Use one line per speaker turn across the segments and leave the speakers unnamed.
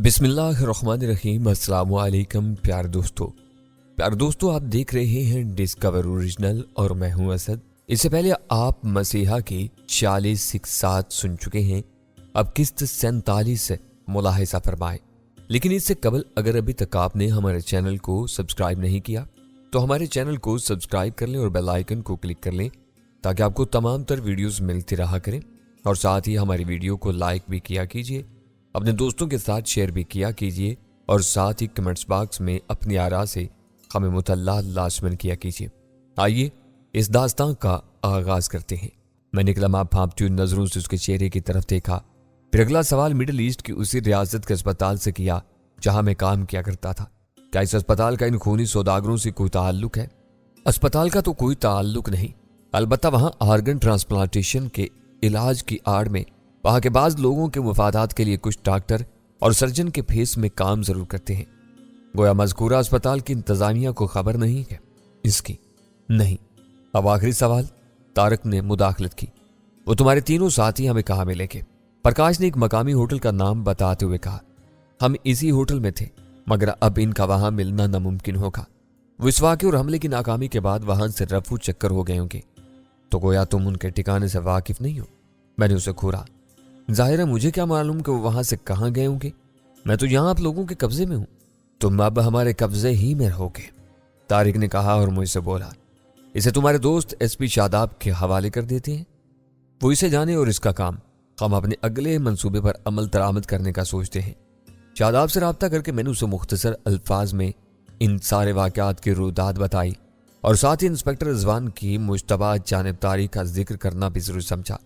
بسم اللہ الرحمن الرحیم۔ السلام علیکم پیارے دوستو، آپ دیکھ رہے ہیں ڈسکور اوریجنل اور میں ہوں اسد۔ اس سے پہلے آپ مسیحا کی 40 اقساط سن چکے ہیں، اب قسط 47 ملاحظہ فرمائیں۔ لیکن اس سے قبل اگر ابھی تک آپ نے ہمارے چینل کو سبسکرائب نہیں کیا تو ہمارے چینل کو سبسکرائب کر لیں اور بیل آئیکن کو کلک کر لیں تاکہ آپ کو تمام تر ویڈیوز ملتی رہا کریں، اور ساتھ ہی ہماری ویڈیو کو لائک بھی کیا کیجیے، اپنے دوستوں کے ساتھ شیئر بھی کیا کیجیے، اور ساتھ ہی کمنٹس باکس میں اپنی آراء سے ہمیں مطلع لازمن کیا کیجیے۔ آئیے اس داستان کا آغاز کرتے ہیں۔ میں نے ایک لمحہ بھانپتی ہوئی نظروں سے اس کے چہرے کی طرف دیکھا، پھر اگلا سوال مڈل ایسٹ کی اسی ریاست کے اسپتال سے کیا جہاں میں کام کیا کرتا تھا۔ کیا اس اسپتال کا ان خونی سوداگروں سے کوئی تعلق ہے؟ اسپتال کا تو کوئی تعلق نہیں، البتہ وہاں آرگن ٹرانسپلانٹیشن کے علاج کی آڑ میں وہاں کے بعض لوگوں کے مفادات کے لیے کچھ ڈاکٹر اور سرجن کے فیس میں کام ضرور کرتے ہیں۔ گویا مذکورہ اسپتال کی انتظامیہ کو خبر نہیں ہے اس کی؟ نہیں۔ اب آخری سوال، طارق نے مداخلت کی، وہ تمہارے تینوں ساتھی ہمیں کہاں ملیں گے؟ پرکاش نے ایک مقامی ہوٹل کا نام بتاتے ہوئے کہا، ہم اسی ہوٹل میں تھے مگر اب ان کا وہاں ملنا ناممکن ہوگا۔ وہ اس واقعے اور حملے کی ناکامی کے بعد وہاں سے رفو چکر ہو گئے ہوں گے، تو گویا تم ان کے ٹھکانے سے واقف نہیں ہو؟ میں نے اسے گھورا، ظاہر ہے مجھے کیا معلوم کہ وہ وہاں سے کہاں گئے ہوں گے، میں تو یہاں آپ لوگوں کے قبضے میں ہوں، تم اب ہمارے قبضے ہی میں رہو گے، طارق نے کہا اور مجھ سے بولا، اسے تمہارے دوست ایس پی شاداب کے حوالے کر دیتے ہیں، وہ اسے جانے اور اس کا کام ہم اپنے اگلے منصوبے پر عمل درآمد کرنے کا سوچتے ہیں۔ شاداب سے رابطہ کر کے میں نے اسے مختصر الفاظ میں ان سارے واقعات کی رویداد بتائی اور ساتھ ہی انسپکٹر رضوان کی مشتبہ جانبداری کا ذکر کرنا بھی ضروری سمجھا۔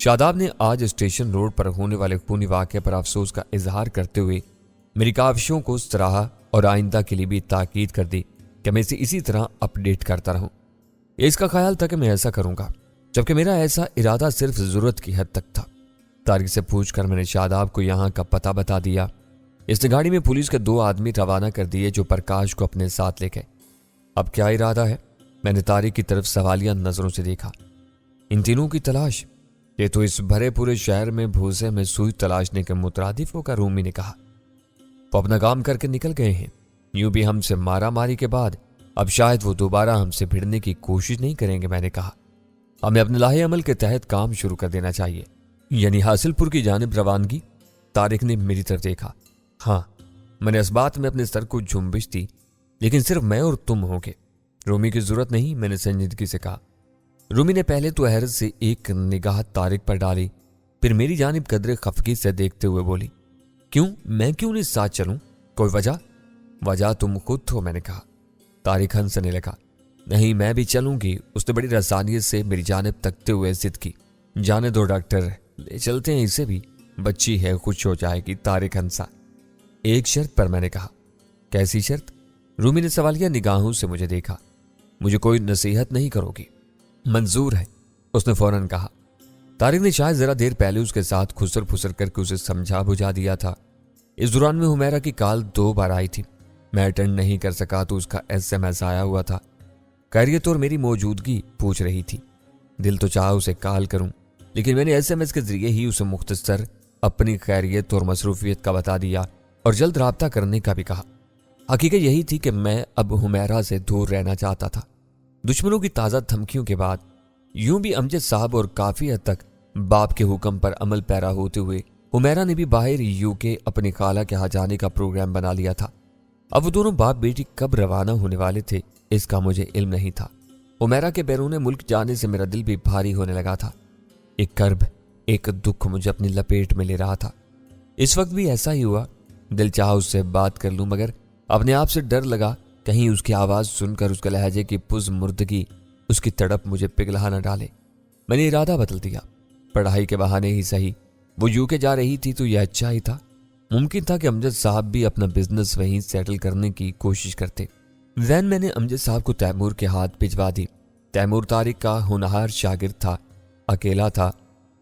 شاداب نے آج اسٹیشن روڈ پر ہونے والے خونی واقعے پر افسوس کا اظہار کرتے ہوئے میری کاوشوں کو سراہا اور آئندہ کے لیے بھی تاکید کر دی کہ میں اسے اسی طرح اپ ڈیٹ کرتا رہوں۔ اس کا خیال تھا کہ میں ایسا کروں گا، جبکہ میرا ایسا ارادہ صرف ضرورت کی حد تک تھا۔ طارق سے پوچھ کر میں نے شاداب کو یہاں کا پتہ بتا دیا۔ اس نے گاڑی میں پولیس کے 2 آدمی روانہ کر دیے جو پرکاش کو اپنے ساتھ لے گئے۔ اب کیا ارادہ ہے؟ میں نے طارق کی طرف سوالیہ نظروں سے دیکھا۔ ان تینوں کی تلاش؟ یہ تو اس بھرے پورے شہر میں بھوسے میں سوئی تلاشنے کے مترادف ہوگا، رومی نے کہا۔ وہ اپنا کام کر کے نکل گئے ہیں، یوں بھی ہم سے مارا ماری کے بعد اب شاید وہ دوبارہ ہم سے بھیڑنے کی کوشش نہیں کریں گے، میں نے کہا۔ ہمیں اپنے لاہے عمل کے تحت کام شروع کر دینا چاہیے، یعنی حاصل پور کی جانب روانگی؟ طارق نے میری طرف دیکھا۔ ہاں، میں نے اس بات میں اپنے سر کو جھنبش دی، لیکن صرف میں اور تم ہوں گے، رومی کی ضرورت نہیں، میں نے سنجیدگی سے کہا۔ رومی نے پہلے تو حیرت سے ایک نگاہ طارق پر ڈالی، پھر میری جانب قدرے خفگی سے دیکھتے ہوئے بولی، کیوں؟ میں کیوں نہیں ساتھ چلوں؟ کوئی وجہ؟ وجہ تم خود ہو، میں نے کہا۔ طارق ہنسنے لگا، نہیں میں بھی چلوں گی، اس نے بڑی رسانیت سے میری جانب تکتے ہوئے ضد کی۔ جانے دو ڈاکٹر، لے چلتے ہیں اسے بھی، بچی ہے خوش ہو جائے گی، طارق ہنسا۔ ایک شرط پر، میں نے کہا۔ کیسی شرط؟ رومی نے سوالیہ نگاہوں سے مجھے دیکھا۔ مجھے کوئی نصیحت نہیں کرو گی؟ منظور ہے، اس نے فوراً کہا۔ طارق نے شاید ذرا دیر پہلے اس کے ساتھ خسر پھسر کر کے اسے سمجھا بجھا دیا تھا۔ اس دوران میں حمیرہ کی کال 2 بار آئی تھی، میں اٹینڈ نہیں کر سکا تو اس کا SMS آیا ہوا تھا، خیریت اور میری موجودگی پوچھ رہی تھی۔ دل تو چاہا اسے کال کروں، لیکن میں نے SMS کے ذریعے ہی اسے مختصر اپنی خیریت اور مصروفیت کا بتا دیا اور جلد رابطہ کرنے کا بھی کہا۔ حقیقت یہی تھی کہ میں اب حمیرہ سے دور رہنا چاہتا تھا۔ دشمنوں کی تازہ دھمکیوں کے بعد یوں بھی امجد صاحب اور کافی حد تک باپ کے حکم پر عمل پیرا ہوتے ہوئے حمیرہ نے بھی باہر UK اپنی خالہ کے ہاں جانے کا پروگرام بنا لیا تھا۔ اب وہ دونوں باپ بیٹی کب روانہ ہونے والے تھے اس کا مجھے علم نہیں تھا۔ حمیرہ کے بیرون ملک جانے سے میرا دل بھی بھاری ہونے لگا تھا، ایک کرب، ایک دکھ مجھے اپنی لپیٹ میں لے رہا تھا۔ اس وقت بھی ایسا ہی ہوا، دل چاہا اس سے بات کر لوں مگر اپنے آپ سے ڈر لگا کہیں اس کی آواز سن کر اس کے لہجے کی پز مردگی، اس کی تڑپ مجھے پگھلا نہ ڈالے۔ میں نے ارادہ بدل دیا، پڑھائی کے بہانے ہی صحیح، وہ UK جا رہی تھی تو یہ اچھا ہی تھا، ممکن تھا کہ امجد صاحب بھی اپنا بزنس وہیں سیٹل کرنے کی کوشش کرتے۔ وین میں نے امجد صاحب کو تیمور کے ہاتھ بھجوا دی۔ تیمور طارق کا ہونہار شاگرد تھا، اکیلا تھا،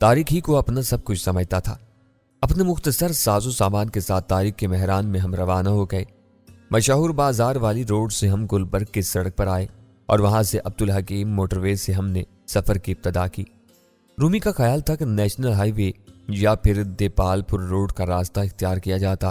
طارق ہی کو اپنا سب کچھ سمجھتا تھا۔ اپنے مختصر ساز و سامان کے ساتھ طارق کے مہران میں ہم روانہ ہو گئے۔ مشہور بازار والی روڈ سے ہم گلبرگ کی سڑک پر آئے اور وہاں سے عبدالحکیم موٹر وے سے ہم نے سفر کی ابتدا کی۔ رومی کا خیال تھا کہ نیشنل ہائی وے یا پھر دیپال پور روڈ کا راستہ اختیار کیا جاتا،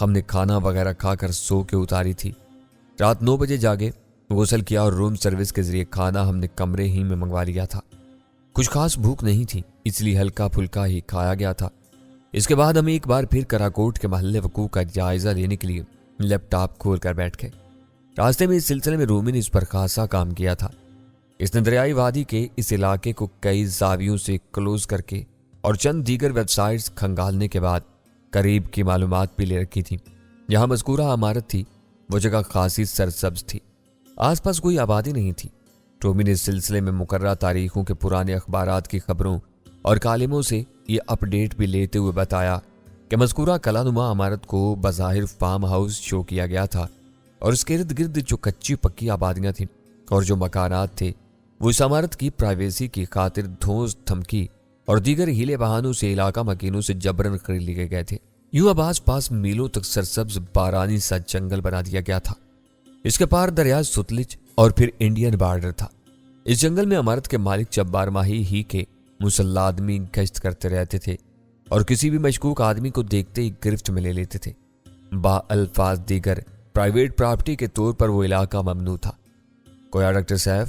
ہم نے کھانا وغیرہ کھا کر سو کے اتاری تھی۔ رات 9 بجے جاگے، غسل کیا اور روم سروس کے ذریعے کھانا ہم نے کمرے ہی میں منگوا لیا تھا۔ کچھ خاص بھوک نہیں تھی، اس لیے ہلکا پھلکا ہی کھایا گیا تھا۔ اس کے بعد ہم ایک بار پھر کراکوٹ کے محلے وقوع کا جائزہ لینے کے لیے لیپ ٹاپ کھول کر بیٹھ گئے۔ راستے میں اس سلسلے میں رومی نے اس پر خاصا کام کیا تھا۔ اس نے دریائی وادی کے اس علاقے کو کئی زاویوں سے کلوز کر کے اور چند دیگر ویب سائٹس کھنگالنے کے بعد قریب کی معلومات بھی لے رکھی تھی۔ جہاں مذکورہ عمارت تھی وہ جگہ خاصی سرسبز تھی، آس پاس کوئی آبادی نہیں تھی۔ رومی نے اس سلسلے میں مقررہ تاریخوں کے پرانے اخبارات کی خبروں اور کالموں سے یہ اپ ڈیٹ بھی لیتے ہوئے بتایا کہ مذکورہ کلانما عمارت کو بظاہر فارم ہاؤس شو کیا گیا تھا، اور اس کے ارد گرد جو کچی پکی آبادیاں تھیں اور جو مکانات تھے وہ اس عمارت کی پرائیویسی کی خاطر دھوس دھمکی اور دیگر ہیلے بہانوں سے علاقہ مکینوں سے جبرن خرید لیے گئے تھے۔ یوں اب آس پاس میلوں تک سرسبز بارانی سا جنگل بنا دیا گیا تھا۔ اس کے پار دریا ستلج اور پھر انڈین بارڈر تھا۔ اس جنگل میں عمارت کے مالک جب 12 ماہی ہی کے مسلح آدمی گشت کرتے رہتے تھے اور کسی بھی مشکوک آدمی کو دیکھتے ہی گرفت میں لے لیتے تھے۔ با الفاظ دیگر پرائیویٹ پراپرٹی کے طور پر وہ علاقہ ممنوع تھا۔ کویا ڈاکٹر صاحب،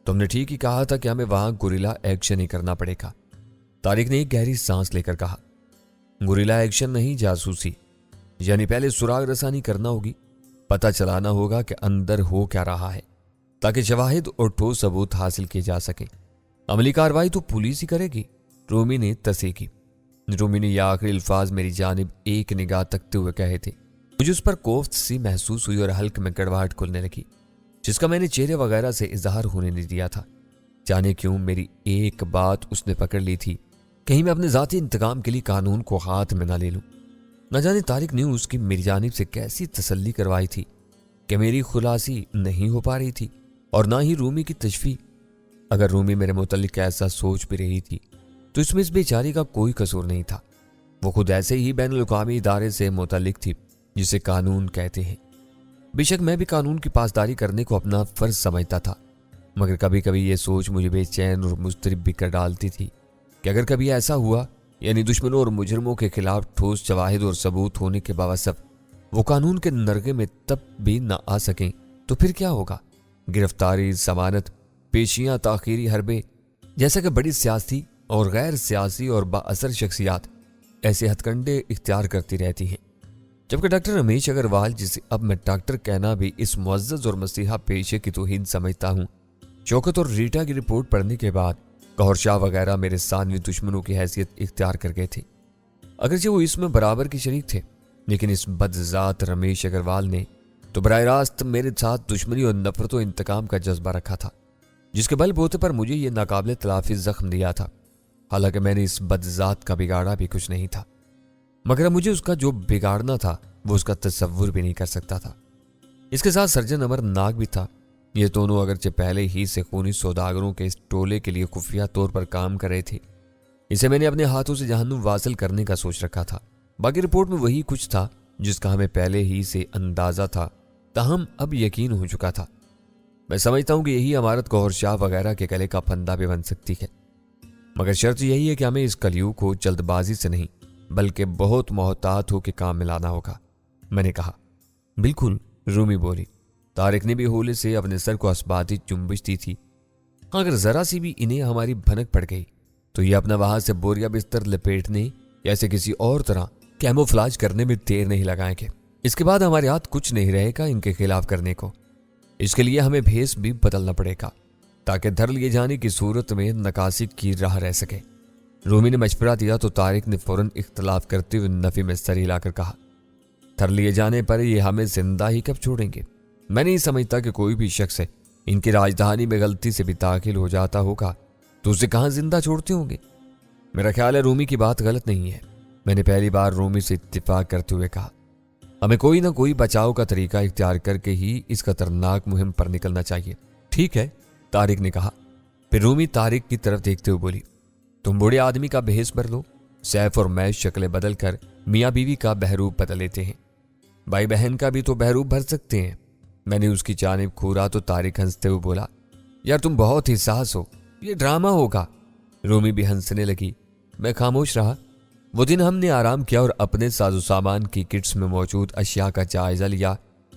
تم نے ٹھیک ہی کہا تھا کہ ہمیں وہاں گوریلا ایکشن ہی کرنا پڑے گا، طارق نے ایک گہری سانس لے کر کہا۔ گوریلا ایکشن نہیں، جاسوسی، یعنی پہلے سراغ رسانی کرنا ہوگی، پتہ چلانا ہوگا کہ اندر ہو کیا رہا ہے تاکہ شواہد اور ٹھوس ثبوت حاصل کیے جا سکیں۔ عملی کارروائی تو پولیس ہی کرے گی، رومی نے تصحیح کی۔ رومی نے یہ آخری الفاظ میری جانب ایک نگاہ تکتے ہوئے کہے تھے۔ مجھے اس پر کوفت سی محسوس ہوئی اور حلق میں گڑبڑاہٹ کھلنے لگی، جس کا میں نے چہرے وغیرہ سے اظہار ہونے نہیں دیا تھا۔ جانے کیوں میری ایک بات اس نے پکڑ لی تھی، کہیں میں اپنے ذاتی انتقام کے لیے قانون کو ہاتھ میں نہ لے لوں۔ نہ جانے طارق نے اس کی میری جانب سے کیسی تسلی کروائی تھی کہ میری خلاصی نہیں ہو پا رہی تھی اور نہ ہی رومی کی تشفیع۔ اگر رومی میرے متعلق ایسا سوچ بھی رہی تھی تو اس میں اس بیچاری کا کوئی قصور نہیں تھا۔ وہ خود ایسے ہی بین الاقوامی ادارے سے متعلق تھی جسے قانون کہتے ہیں۔ بے شک میں بھی قانون کی پاسداری کرنے کو اپنا فرض سمجھتا تھا، مگر کبھی کبھی یہ سوچ مجھے بے چین اور مضطرب بھی کر ڈالتی تھی کہ اگر کبھی ایسا ہوا، یعنی دشمنوں اور مجرموں کے خلاف ٹھوس شواہد اور ثبوت ہونے کے باوجود وہ قانون کے نرغے میں تب بھی نہ آ سکیں، تو پھر کیا ہوگا؟ گرفتاری، ضمانت، پیشیاں، تاخیری حربے، جیسا کہ بڑی سیاسی اور غیر سیاسی اور با اثر شخصیات ایسے ہتھ کنڈے اختیار کرتی رہتی ہیں، جبکہ ڈاکٹر رمیش اگروال، جسے اب میں ڈاکٹر کہنا بھی اس معزز اور مسیحا پیشے کی توہین سمجھتا ہوں، شوکت اور ریٹا کی رپورٹ پڑھنے کے بعد گہر شاہ وغیرہ میرے ثانوی دشمنوں کی حیثیت اختیار کر گئے تھے۔ اگرچہ وہ اس میں برابر کی شریک تھے، لیکن اس بدذات رمیش اگروال نے تو براہ راست میرے ساتھ دشمنی اور نفرت و انتقام کا جذبہ رکھا تھا، جس کے بل بوتے پر مجھے یہ ناقابل تلافی زخم دیا تھا۔ حالانکہ میں نے اس بدذات کا بگاڑا بھی کچھ نہیں تھا، مگر مجھے اس کا جو بگاڑنا تھا وہ اس کا تصور بھی نہیں کر سکتا تھا۔ اس کے ساتھ سرجن امر ناگ بھی تھا۔ یہ دونوں اگرچہ پہلے ہی سے خونی سوداگروں کے اس ٹولے کے لیے خفیہ طور پر کام کر رہے تھے، اسے میں نے اپنے ہاتھوں سے جہنم واصل کرنے کا سوچ رکھا تھا۔ باقی رپورٹ میں وہی کچھ تھا جس کا ہمیں پہلے ہی سے اندازہ تھا، تاہم اب یقین ہو چکا تھا۔ میں سمجھتا ہوں کہ یہی عمارت گوھر شاہ وغیرہ کے گلے کا پھندا بھی بن سکتی ہے، مگر شرط یہی ہے کہ ہمیں اس کلیو کو جلد بازی سے نہیں بلکہ بہت محتاط ہو کے کام میں لانا ہوگا۔ میں نے کہا۔ بالکل، رومی بولی۔ طارق نے بھی ہولے سے اپنے سر کو اسباتی جنبش دی تھی۔ اگر ذرا سی بھی انہیں ہماری بھنک پڑ گئی تو یہ اپنا وہاں سے بوریا بستر لپیٹنے یا اسے کسی اور طرح کیموفلاج کرنے میں دیر نہیں لگائیں گے۔ اس کے بعد ہمارے ہاتھ کچھ نہیں رہے گا ان کے خلاف کرنے کو۔ اس کے لیے ہمیں بھیس بھی بدلنا پڑے گا تاکہ دھر لیے جانے کی صورت میں نکاسی کی راہ رہ سکے۔ رومی نے مشورہ دیا تو طارق نے فوراً اختلاف کرتے ہوئے نفی میں سر ہلا کر کہا، دھر لیے جانے پر یہ ہمیں زندہ ہی کب چھوڑیں گے؟ میں نہیں سمجھتا کہ کوئی بھی شخص ان کی راجدھانی میں غلطی سے بھی داخل ہو جاتا ہوگا تو اسے کہاں زندہ چھوڑتے ہوں گے۔ میرا خیال ہے رومی کی بات غلط نہیں ہے، میں نے پہلی بار رومی سے اتفاق کرتے ہوئے کہا۔ ہمیں کوئی نہ کوئی بچاؤ کا طریقہ اختیار کر کے ہی اس خطرناک مہم پر نکلنا چاہیے۔ ٹھیک ہے، طارق نے کہا۔ پھر رومی طارق کی طرف دیکھتے ہوئے بولی، تم بوڑھے آدمی کا بھیس بھر لو، سیف اور میں شکلیں بدل کر میاں بیوی کا بہروپ بدل لیتے ہیں، بھائی بہن کا بھی تو بہروپ بھر سکتے ہیں۔ میں نے اس کی جانب گھورا تو طارق ہنستے ہوئے بولا، یار تم بہت حساس ہو، یہ ڈرامہ ہوگا۔ رومی بھی ہنسنے لگی، میں خاموش رہا۔ وہ دن ہم نے آرام کیا اور اپنے ساز و سامان کی کٹس میں موجود اشیاء کا جائزہ لیا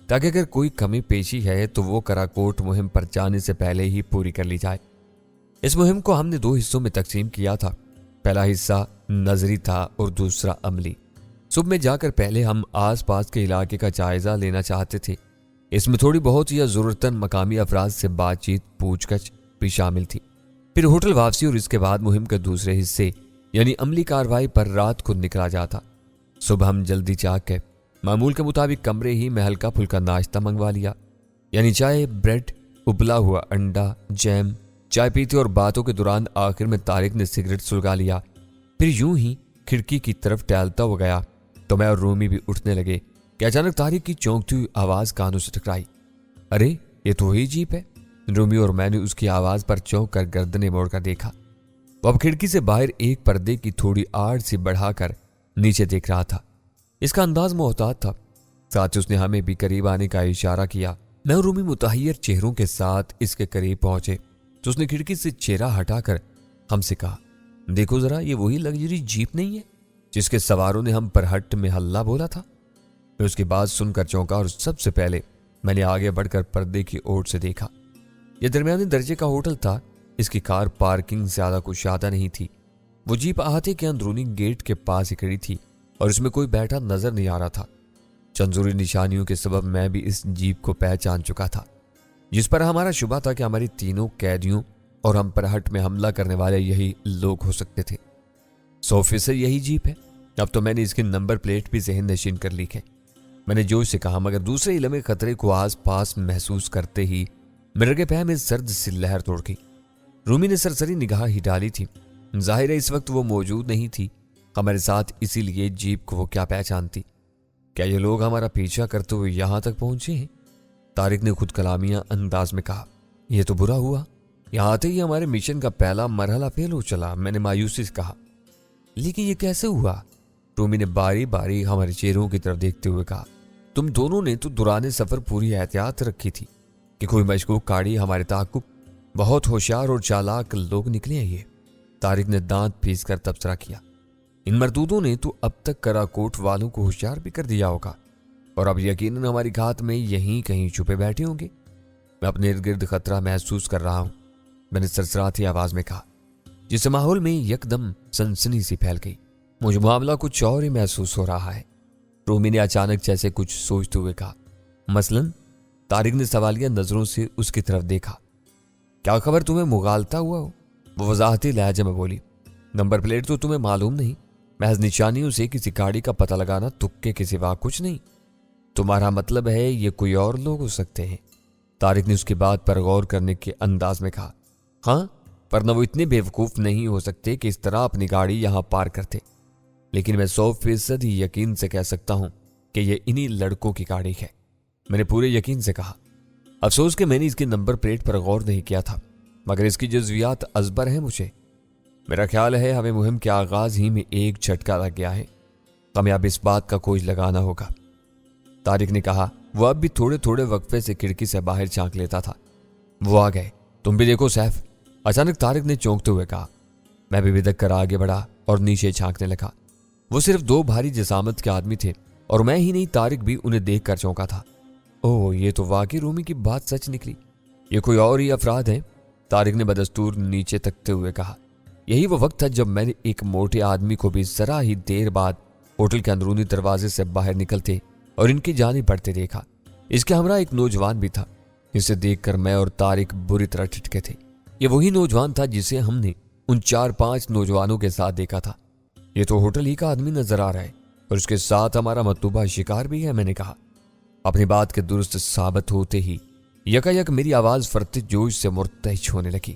تاکہ اگر کوئی کمی پیشی ہے تو وہ کراکوٹ مہم پر جانے سے پہلے ہی پوری کر لی جائے۔ اس مہم کو ہم نے 2 حصوں میں تقسیم کیا تھا۔ پہلا حصہ نظری تھا اور دوسرا عملی۔ صبح میں جا کر پہلے ہم آس پاس کے علاقے کا جائزہ لینا چاہتے تھے۔ اس میں تھوڑی بہت یا ضرورتاً مقامی افراد سے بات چیت پوچھ گچھ بھی شامل تھی۔ پھر ہوٹل واپسی اور اس کے بعد مہم کے دوسرے حصے یعنی عملی کارروائی پر رات کو نکلا جاتا۔ صبح ہم جلدی جاگ کے معمول کے مطابق کمرے ہی میں ہلکا پھلکا ناشتہ منگوا لیا، یعنی چائے، بریڈ، ابلا ہوا انڈا، جیم، چائے پیتے اور باتوں کے دوران آخر میں طارق نے سگریٹ سلگا لیا۔ پھر یوں ہی کھڑکی کی طرف ٹہلتا ہوا گیا تو میں اور رومی بھی اٹھنے لگے کہ اچانک طارق کی چونکتی ہوئی آواز کانوں سے ٹکرائی۔ ارے یہ تو وہی جیپ ہے۔ رومی اور میں نے اس کی آواز پر چونک کر گردنیں موڑ کر دیکھا۔ وہ اب کھڑکی سے باہر ایک پردے کی تھوڑی آڑ سی بڑھا کر نیچے دیکھ رہا تھا۔ اس کا انداز محتاط تھا، ساتھ اس نے ہمیں بھی قریب آنے کا اشارہ کیا۔ میں اور رومی متحیر چہروں کے ساتھ اس کے قریب پہنچے تو اس نے کھڑکی سے چہرہ ہٹا کر ہم سے کہا، دیکھو ذرا، یہ وہی لگژری جیپ نہیں ہے جس کے سواروں نے ہم پر ہٹ میں ہلہ بولا تھا؟ میں اس کی بات سن کر چونکا اور سب سے پہلے میں نے آگے بڑھ کر پردے کی اوٹ سے دیکھا۔ یہ درمیانی درجے کا ہوٹل تھا۔ اس کی کار پارکنگ زیادہ کشادہ نہیں تھی۔ وہ جیپ احاطے کے اندرونی گیٹ کے پاس ہی کھڑی تھی اور اس میں کوئی بیٹھا نظر نہیں آ رہا تھا۔ چند ضروری نشانیوں کے سبب میں بھی اس جیپ کو پہچان چکا تھا، جس پر ہمارا شبہ تھا کہ ہماری تینوں قیدیوں اور ہم پر ہٹ میں حملہ کرنے والے یہی لوگ ہو سکتے تھے۔ 100% یہی جیپ ہے۔ اب تو میں نے اس کی نمبر پلیٹ بھی ذہن نشین کر لی ہے، میں نے جوش سے کہا، مگر دوسرے ہی لمحے خطرے کو آس پاس محسوس کرتے ہی میرے رگے پہ میں سرد سی لہر توڑ گئی۔ رومی نے سرسری نگاہ ہی ڈالی تھی، ظاہر ہے اس وقت وہ موجود نہیں تھی ہمارے ساتھ، اسی لیے جیپ کو وہ کیا پہچانتی۔ کیا یہ لوگ ہمارا پیچھا کرتے ہوئے یہاں تک پہنچے ہیں؟ طارق نے خود کلامیہ انداز میں کہا۔ یہ تو برا ہوا، یہاں آتے ہی ہمارے مشن کا پہلا مرحلہ فیل ہو چلا، میں نے مایوسی سے کہا۔ لیکن یہ کیسے ہوا؟ رومی نے باری باری ہمارے چہروں کی طرف دیکھتے ہوئے کہا۔ تم دونوں نے تو دوران سفر پوری احتیاط رکھی تھی کہ کوئی مشکوک گاڑی ہمارے تعاقب، بہت ہوشیار اور چالاک لوگ نکلے ہیں یہ۔ طارق نے دانت پیس کر تبصرہ کیا۔ ان مردودوں نے تو اب تک کراکوٹ والوں کو ہوشیار بھی کر دیا ہوگا اور اب یقیناً ہماری گھات میں یہیں کہیں چھپے بیٹھے ہوں گے۔ میں اپنے ارد گرد خطرہ محسوس کر رہا ہوں، میں نے سرسراتی آواز میں کہا، جس سے ماحول میں یکدم سنسنی سی پھیل گئی۔ مجھے معاملہ کچھ اور ہی محسوس ہو رہا ہے، رومی نے اچانک جیسے کچھ سوچتے ہوئے کہا۔ مثلاً؟ طارق نے سوالیہ نظروں سے اس کی طرف دیکھا۔ کیا خبر تمہیں مغالطہ ہوا ہو؟ وہ وضاحتی لہجے میں بولی۔ نمبر پلیٹ تو تمہیں معلوم نہیں، محض نشانیوں سے کسی گاڑی کا پتہ لگانا تکے کے سوا کچھ نہیں۔ تمہارا مطلب ہے یہ کوئی اور لوگ ہو سکتے ہیں؟ طارق نے اس کی بات پر غور کرنے کے انداز میں کہا۔ ہاں، ورنہ وہ اتنے بیوقوف نہیں ہو سکتے کہ اس طرح اپنی گاڑی یہاں پار کرتے، لیکن میں 100% ہی یقین سے کہہ سکتا ہوں کہ یہ انہی لڑکوں کی گاڑی ہے، میں نے پورے یقین سے کہا۔ افسوس کہ میں نے اس کی نمبر پلیٹ پر غور نہیں کیا تھا، مگر اس کی جزویات ازبر ہیں مجھے۔ میرا خیال ہے ہمیں مہم کے آغاز ہی میں ایک جھٹکا لگ گیا ہے، ہمیں اب اس بات کا کوئی لگانا ہوگا، طارق نے کہا۔ وہ اب بھی تھوڑے تھوڑے وقفے سے کھڑکی سے باہر جھانک لیتا تھا۔ وہ آ گئے، تم بھی دیکھو سیف، اچانک طارق نے چونکتے ہوئے کہا۔ میں بھی بدک کر آگے بڑھا اور نیچے جھانکنے لگا۔ وہ صرف 2 بھاری جسامت کے آدمی تھے اور میں ہی نہیں، طارق بھی انہیں دیکھ کر چونکا تھا۔ اوہ، یہ تو واقعی رومی کی بات سچ نکلی، یہ کوئی اور ہی افراد ہیں، طارق نے بدستور نیچے تکتے ہوئے کہا۔ یہی وہ وقت تھا جب میں نے ایک موٹے آدمی کو بھی ذرا ہی دیر بعد ہوٹل کے اندرونی دروازے سے باہر نکلتے اور ان کی جانب بڑھتے دیکھا۔ اس کے ہمراہ ایک نوجوان بھی تھا، اسے دیکھ کر میں اور طارق بری طرح ٹھٹکے تھے۔ یہ وہی نوجوان تھا جسے ہم نے ان 4-5 نوجوانوں کے ساتھ دیکھا تھا۔ یہ تو ہوٹل ہی کا آدمی نظر آ رہا ہے اور اس کے ساتھ ہمارا مطلوبہ شکار بھی ہے، میں نے کہا۔ اپنی بات کے درست ثابت ہوتے ہی یکا یک میری آواز فرتے جوش سے مرتعش ہونے لگی۔